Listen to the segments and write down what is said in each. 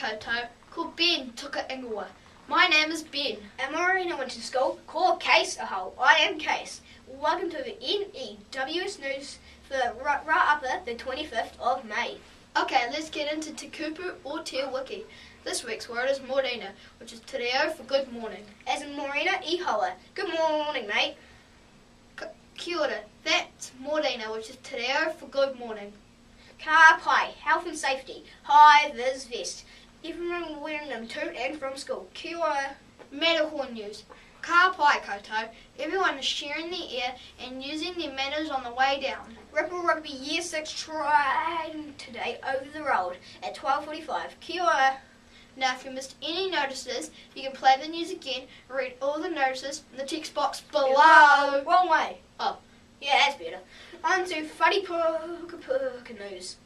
koutou, Kor Ben toka ingoa. My name is Ben. And morena WINTON SCHOOL, Kor Kase, ahau. I am Kase. Welcome to the N.E.W.S news for Rippa the 25th of May. Okay, let's get into te kupu or te wiki. This week's word is morena, which is te reo for good morning. As in morena ahau. Good morning, mate. Kia ora, that's morena, which is te reo for good morning. Ka pai, health and safety. Hi, VIZ VESTS. Everyone wearing them to and from school. Kia ora. Matterhorn news. Ka pai koutou. Everyone is sharing the air and using their manners on the way down. Rippa Rugby Y6 tried today over the road at 12:45. Kia ora. Now, if you missed any notices, you can play the news again and read all the notices in the text box below. Wrong way. Oh. Yeah, that's better. On to fuddy pooka news.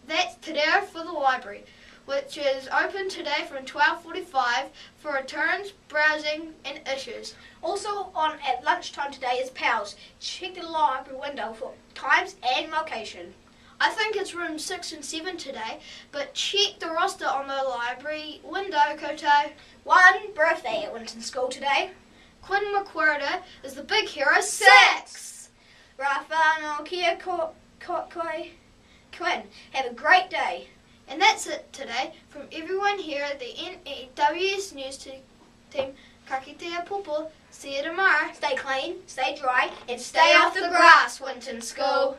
That's te reo for the library, which is open today from 12:45 for returns, browsing and issues. Also on at lunchtime today is PALS. Check the library window for times and location. I think it's room 6 and 7 today, but check the roster on the library window, koutou. One birthday at WINTON SCHOOL today. Quinn is the big hero. 6! Rafa no kia Quinn. Have a great day. And that's it today from everyone here at the N.E.W.S news team. Ka kite a popo. See you tomorrow. Stay clean, stay dry, and stay off the grass, WINTON SCHOOL.